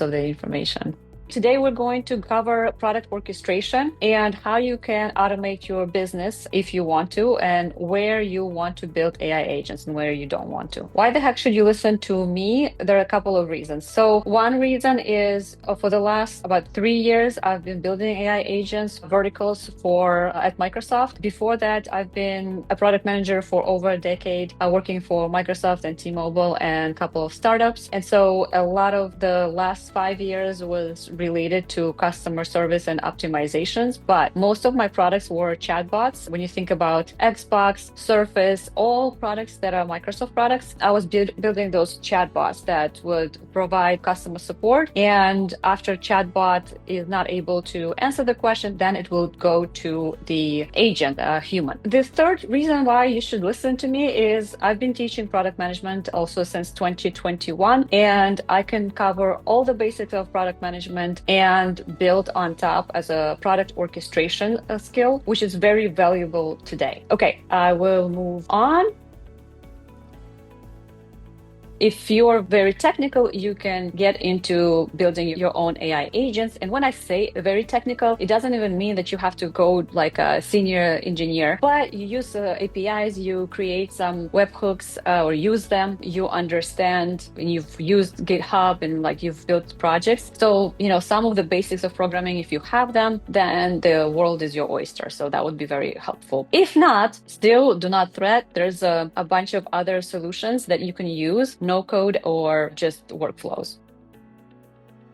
of the information. Today, we're going to cover product orchestration and how you can automate your business if you want to, and where you want to build AI agents and where you don't want to. Why the heck should you listen to me? There are a couple of reasons. So one reason is for the last about 3 years, I've been building AI agents verticals at Microsoft. Before that, I've been a product manager for over a decade, working for Microsoft and T-Mobile and a couple of startups. And so a lot of the last 5 years was related to customer service and optimizations, but most of my products were chatbots. When you think about Xbox, Surface, all products that are Microsoft products, I was building those chatbots that would provide customer support. And after chatbot is not able to answer the question, then it will go to the agent, a human. The third reason why you should listen to me is I've been teaching product management also since 2021, and I can cover all the basics of product management and build on top as a product orchestration skill, which is very valuable today. Okay, I will move on. If you're very technical, you can get into building your own AI agents. And when I say very technical, it doesn't even mean that you have to code like a senior engineer, but you use APIs, you create some webhooks or use them, you understand, and you've used GitHub and like you've built projects. So, some of the basics of programming, if you have them, then the world is your oyster. So that would be very helpful. If not, still do not fret. There's a bunch of other solutions that you can use. No code or just workflows.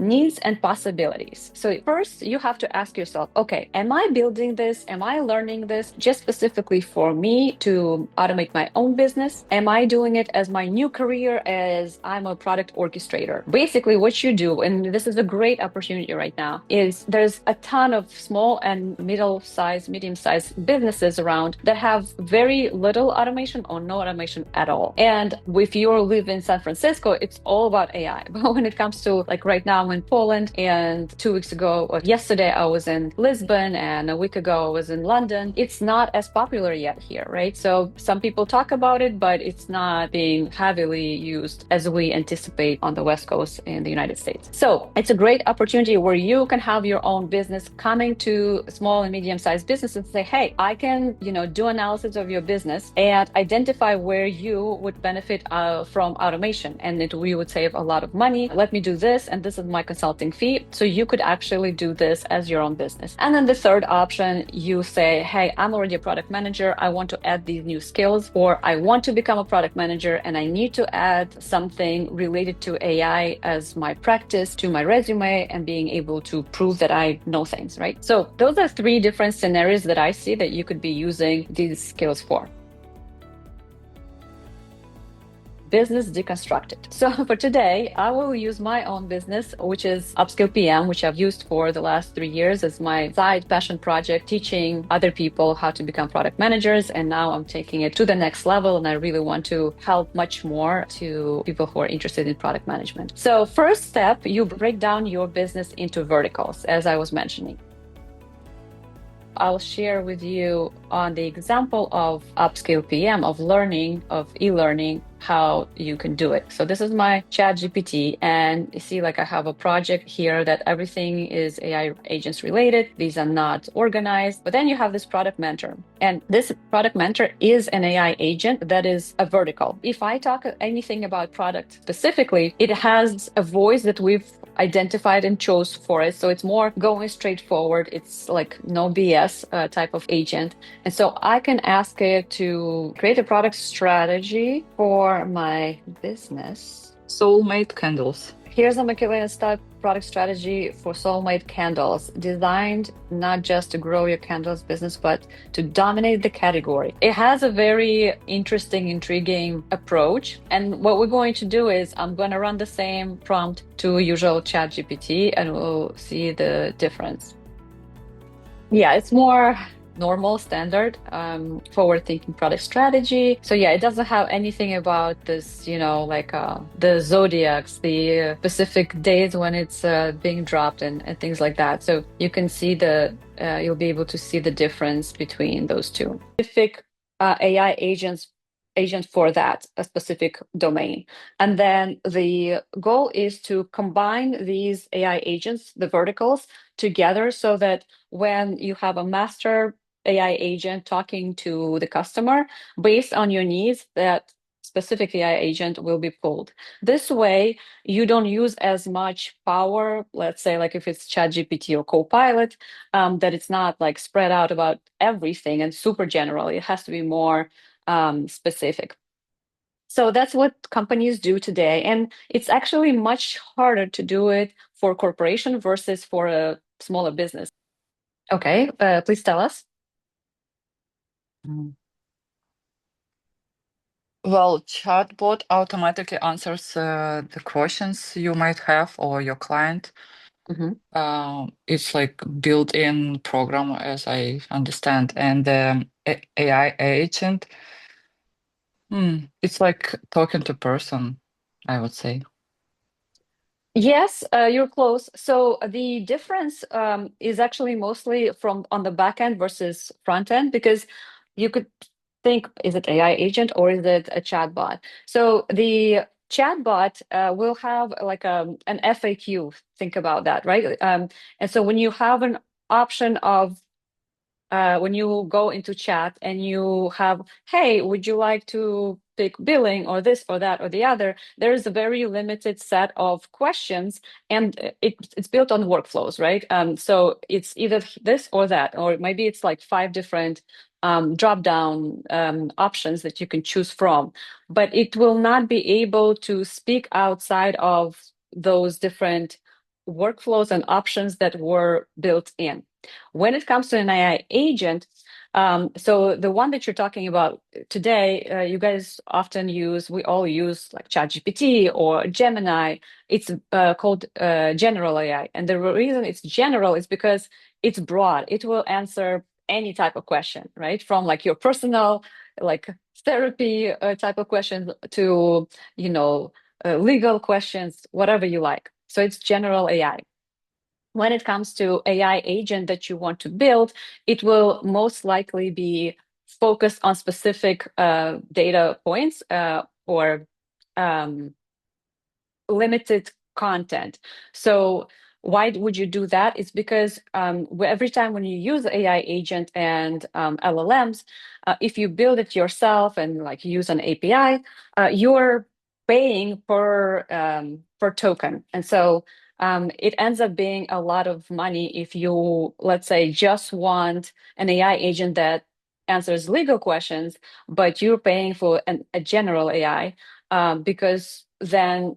Needs and possibilities. So first, you have to ask yourself, okay, am I building this? Am I learning this just specifically for me to automate my own business? Am I doing it as my new career as I'm a product orchestrator? Basically, what you do, and this is a great opportunity right now, is there's a ton of small and medium-sized businesses around that have very little automation or no automation at all. And if you live in San Francisco, it's all about AI. But when it comes to like right now, in Poland, and 2 weeks ago or yesterday I was in Lisbon, and a week ago I was in London, it's not as popular yet here, right? So some people talk about it, but it's not being heavily used as we anticipate on the West Coast in the United States. So it's a great opportunity where you can have your own business coming to small and medium-sized businesses and say, hey, I can do analysis of your business and identify where you would benefit from automation, and we would save a lot of money. Let me do this, and this is my consulting fee. So you could actually do this as your own business. And then the third option, you say, hey, I'm already a product manager. I want to add these new skills, or I want to become a product manager and I need to add something related to AI as my practice to my resume and being able to prove that I know things, right? So those are three different scenarios that I see that you could be using these skills for. Business deconstructed. So for today, I will use my own business, which is Upskill PM, which I've used for the last 3 years as my side passion project, teaching other people how to become product managers. And now I'm taking it to the next level, and I really want to help much more to people who are interested in product management. So first step, you break down your business into verticals, as I was mentioning. I'll share with you on the example of Upskill PM, of learning, of e-learning, how you can do it. So this is my ChatGPT, and you see like I have a project here that everything is AI agents related. These are not organized, but then you have this product mentor, and this product mentor is an AI agent that is a vertical. If I talk anything about product specifically, it has a voice that we've identified and chose for it. So it's more going straight forward. It's like no BS type of agent. And so I can ask it to create a product strategy for my business. Soulmate candles. Here's a Manychat product strategy for soulmate candles, designed not just to grow your candles business, but to dominate the category. It has a very interesting, intriguing approach. And what we're going to do is I'm going to run the same prompt to usual ChatGPT, and we'll see the difference. Yeah, it's more normal, standard, forward-thinking product strategy. So yeah, it doesn't have anything about this, like the zodiacs, the specific days when it's being dropped and things like that. So you can see you'll be able to see the difference between those two. Specific AI agents agent for that a specific domain. And then the goal is to combine these AI agents, the verticals, together so that when you have a master AI agent talking to the customer based on your needs, that specific AI agent will be pulled. This way, you don't use as much power, let's say, like if it's ChatGPT or Copilot, that it's not like spread out about everything and super general. It has to be more specific. So that's what companies do today. And it's actually much harder to do it for corporation versus for a smaller business. Okay, please tell us. Mm. Well, chatbot automatically answers the questions you might have or your client. Mhm. It's like built-in program, as I understand, and AI agent. It's like talking to person, I would say. Yes, you're close. So the difference is actually mostly from on the back end versus front end, because you could think, is it AI agent or is it a chatbot? So the chatbot will have like an FAQ. Think about that, right? And so when you have an option of when you go into chat and you have, hey, would you like to pick billing or this or that or the other? There is a very limited set of questions, and it's built on workflows, right? So it's either this or that, or maybe it's like five different drop down options that you can choose from, but it will not be able to speak outside of those different workflows and options that were built in. When it comes to an AI agent, so the one that you're talking about today, you guys often use, we all use like ChatGPT or Gemini. It's called general AI. And the reason it's general is because it's broad. It will answer any type of question, right? From like your personal, like therapy type of questions to, legal questions, whatever you like. So it's general AI. When it comes to AI agent that you want to build, it will most likely be focused on specific data points or um, limited content. So why would you do that? It's because every time when you use AI agent and LLMs, if you build it yourself and like use an API, you're paying per token, and so it ends up being a lot of money if you, let's say, just want an AI agent that answers legal questions, but you're paying for a general AI because then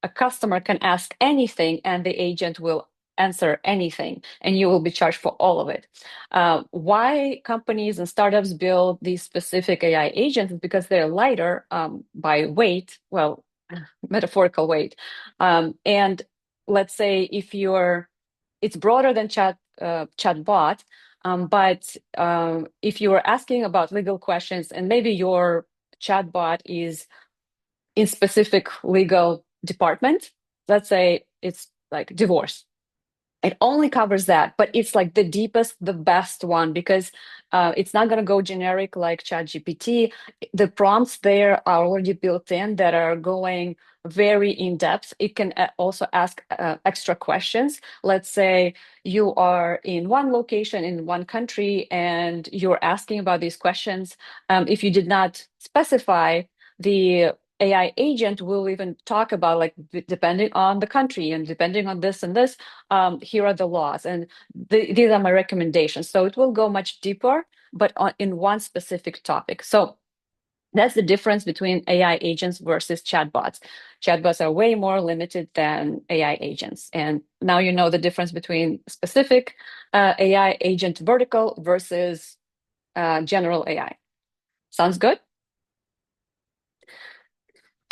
a customer can ask anything and the agent will answer anything and you will be charged for all of it. Why companies and startups build these specific AI agents is because they're lighter by weight, well, metaphorical weight. And let's say if it's broader than chatbot, but if you are asking about legal questions and maybe your chatbot is in specific legal department, let's say it's like divorce, it only covers that, but it's like the deepest, the best one, because it's not going to go generic like ChatGPT. The prompts there are already built in that are going very in depth. It can also ask extra questions. Let's say you are in one location in one country and you're asking about these questions. If you did not specify, the AI agent will even talk about, like, depending on the country and depending on this and this, here are the laws, and these are my recommendations. So it will go much deeper, but in one specific topic. So that's the difference between AI agents versus chatbots. Chatbots are way more limited than AI agents. And now you know the difference between specific AI agent vertical versus general AI. Sounds good?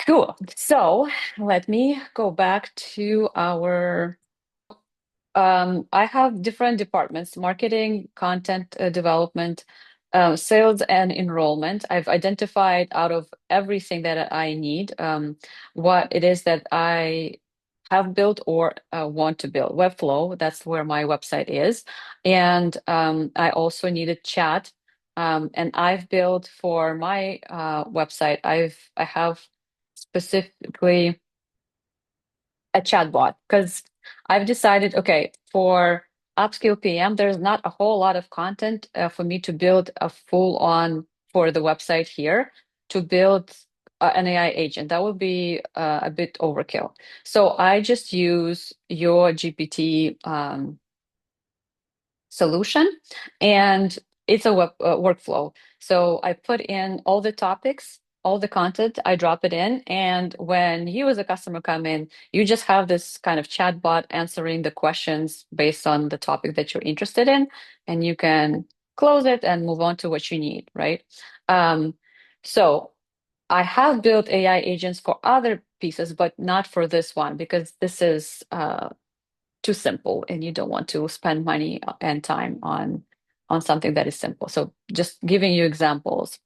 Cool. So let me go back to our I have different departments: marketing, content development, sales, and enrollment. I've identified out of everything that I need what it is that I have built or want to build. Webflow, that's where my website is. And I also needed chat. And I've built for my website, I have specifically a chatbot because I've decided, okay, for upskill PM, there's not a whole lot of content for me to build a full on for the website here to build an AI agent. That would be a bit overkill. So I just use your GPT solution, and it's a workflow. So I put in all the topics, all the content, I drop it in, and when you as a customer come in, you just have this kind of chat bot answering the questions based on the topic that you're interested in, and you can close it and move on to what you need, right? So I have built AI agents for other pieces, but not for this one because this is too simple and you don't want to spend money and time on something that is simple. So just giving you examples.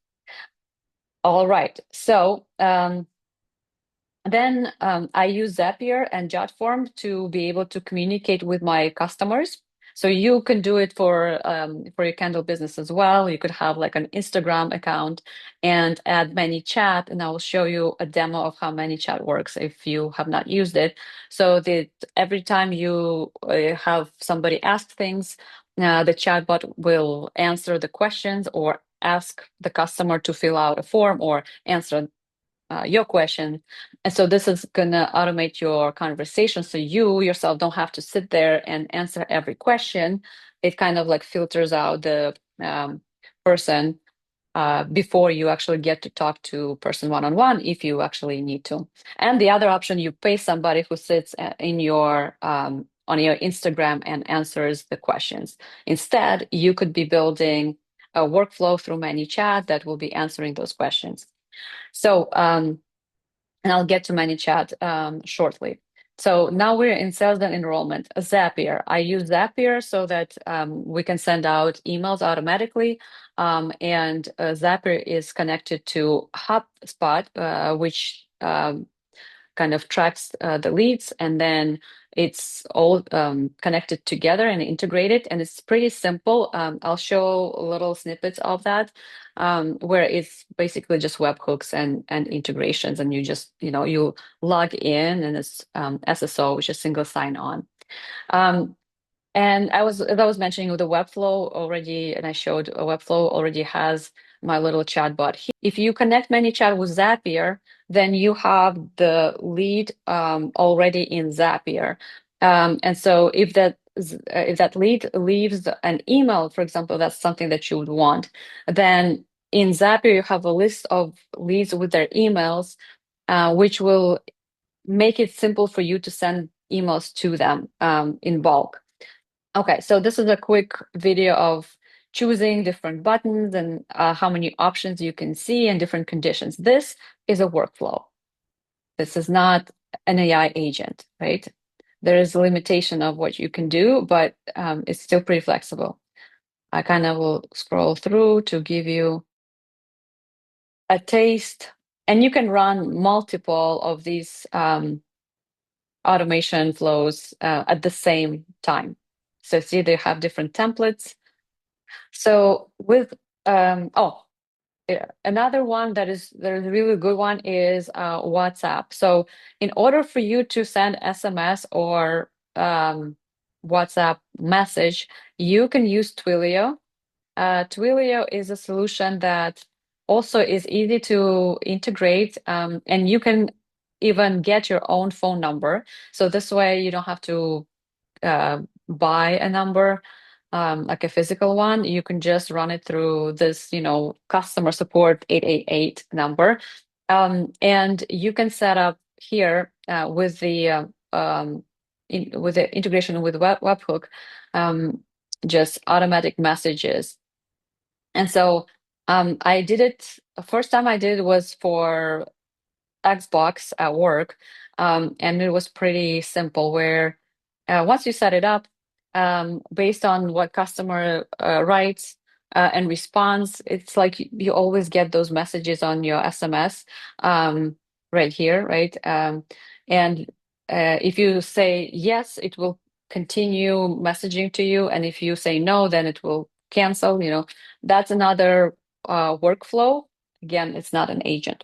All right. So then I use Zapier and Jotform to be able to communicate with my customers. So you can do it for your candle business as well. You could have like an Instagram account and add Manychat, and I will show you a demo of how Manychat works if you have not used it. So that every time you have somebody ask things, the chatbot will answer the questions or ask the customer to fill out a form or answer your question. And so this is going to automate your conversation. So you yourself don't have to sit there and answer every question. It kind of like filters out the person before you actually get to talk to person one-on-one if you actually need to. And the other option, you pay somebody who sits in your on your Instagram and answers the questions. Instead, you could be building a workflow through ManyChat that will be answering those questions. So, and I'll get to Manychat shortly. So now we're in sales and enrollment. Zapier. I use Zapier so that we can send out emails automatically. And Zapier is connected to HubSpot, which kind of tracks the leads, and then it's all connected together and integrated, and it's pretty simple. I'll show little snippets of that where it's basically just webhooks and integrations, and you just you log in, and it's SSO, which is single sign-on. And as I was mentioning with the Webflow already, and I showed a Webflow already has my little chatbot. If you connect ManyChat with Zapier, then you have the lead already in Zapier. And so if that lead leaves an email, for example, that's something that you would want, then in Zapier you have a list of leads with their emails, which will make it simple for you to send emails to them in bulk. Okay, so this is a quick video of choosing different buttons and how many options you can see and different conditions. This is a workflow. This is not an AI agent, right? There is a limitation of what you can do, but it's still pretty flexible. I kind of will scroll through to give you a taste, and you can run multiple of these automation flows at the same time. So see, they have different templates. So with another one that is a really good one is WhatsApp. So in order for you to send SMS or WhatsApp message, you can use Twilio. Twilio is a solution that also is easy to integrate, and you can even get your own phone number. So this way you don't have to buy a number, like a physical one. You can just run it through this, customer support 888 number. And you can set up here with the integration with webhook, just automatic messages. And so I did it, the first time I did it was for Xbox at work. And it was pretty simple where once you set it up, based on what customer writes and responds, it's like you always get those messages on your SMS right here, right? And if you say yes, it will continue messaging to you. And if you say no, then it will cancel, that's another workflow. Again, it's not an agent.